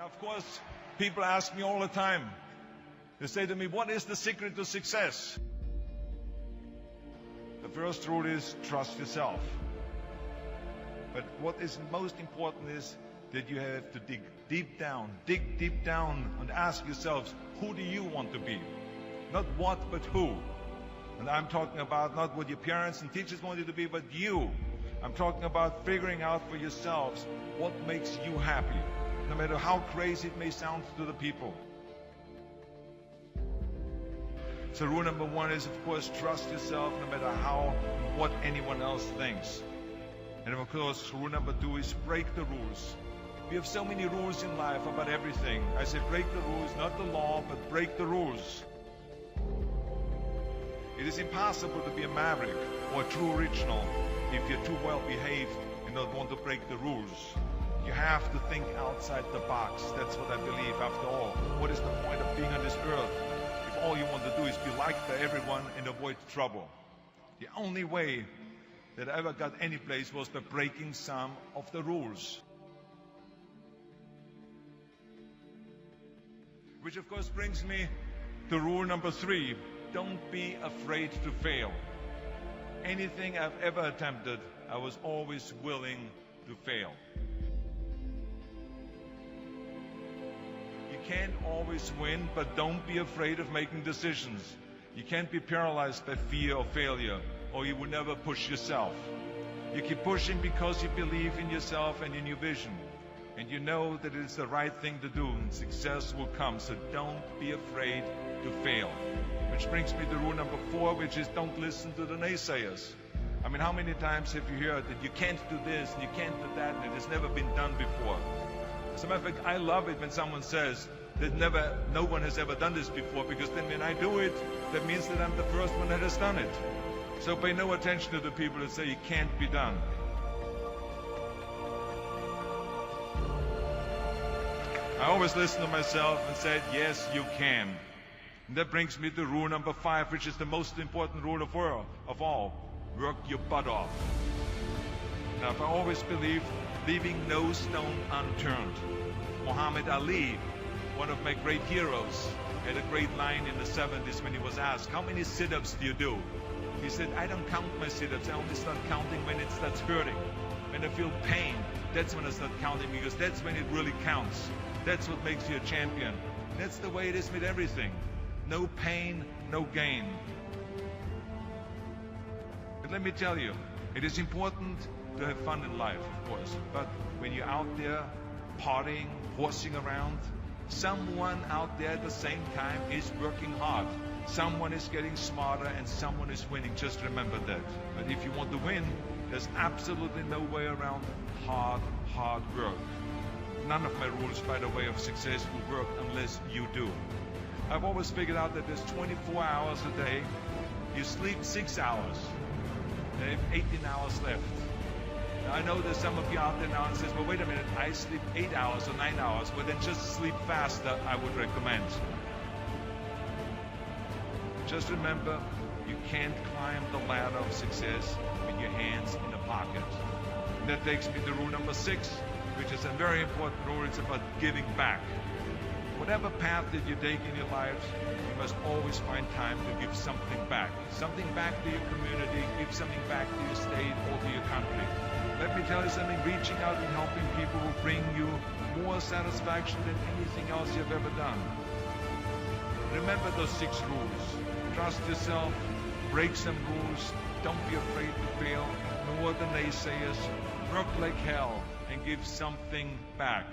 Of course, people ask me all the time. They say to me, what is the secret to success? The first rule is trust yourself. But what is most important is that you have to dig deep down and ask yourselves, who do you want to be? Not what, but who. And I'm talking about not what your parents and teachers want you to be, but you. I'm talking about figuring out for yourselves what makes you happy, no matter how crazy it may sound to the people. So rule number one is, of course, trust yourself no matter what anyone else thinks. And of course, rule number two is break the rules. We have so many rules in life about everything. I say break the rules, not the law, but break the rules. It is impossible to be a maverick or a true original if you're too well behaved and don't want to break the rules. You have to think outside the box. That's what I believe after all. What is the point of being on this earth if all you want to do is be liked by everyone and avoid trouble? The only way that I ever got any place was by breaking some of the rules. Which of course brings me to rule number three. Don't be afraid to fail. Anything I've ever attempted, I was always willing to fail. You can't always win, but don't be afraid of making decisions. You can't be paralyzed by fear of failure, or you will never push yourself. You keep pushing because you believe in yourself and in your vision. And you know that it is the right thing to do, and success will come. So don't be afraid to fail. Which brings me to rule number four, which is don't listen to the naysayers. I mean, how many times have you heard that you can't do this and you can't do that and it has never been done before? As a matter of fact, I love it when someone says that no one has ever done this before, because then when I do it, that means that I'm the first one that has done it. So pay no attention to the people that say it can't be done. I always listen to myself and said, yes, you can. And that brings me to rule number five, which is the most important rule of all. Work your butt off. Now, I always believe leaving no stone unturned. Muhammad Ali, one of my great heroes, had a great line in the 70s when he was asked, how many sit-ups do you do? He said, I don't count my sit-ups. I only start counting when it starts hurting. When I feel pain, that's when I start counting, because that's when it really counts. That's what makes you a champion. That's the way it is with everything. No pain, no gain. But let me tell you, it is important to have fun in life, of course. But when you're out there partying, horsing around, someone out there at the same time is working hard. Someone is getting smarter and someone is winning. Just remember that. But if you want to win, there's absolutely no way around hard work. None of my rules, by the way, of success will work unless you do. I've always figured out that there's 24 hours a day. You sleep 6 hours. And you have 18 hours left. Now, I know there's some of you out there now and says, well, wait a minute, I sleep 8 hours or 9 hours. Well, then just sleep faster, I would recommend. Just remember, you can't climb the ladder of success with your hands in the pocket. And that takes me to rule number 6, which is a very important rule. It's about giving back. Whatever path that you take in your lives, you must always find time to give something back. Something back to your community, give something back to your state or to your country. Let me tell you something, reaching out and helping people will bring you more satisfaction than anything else you've ever done. Remember those 6 rules. Trust yourself, break some rules, don't be afraid to fail, ignore the naysayers, work like hell, and give something back.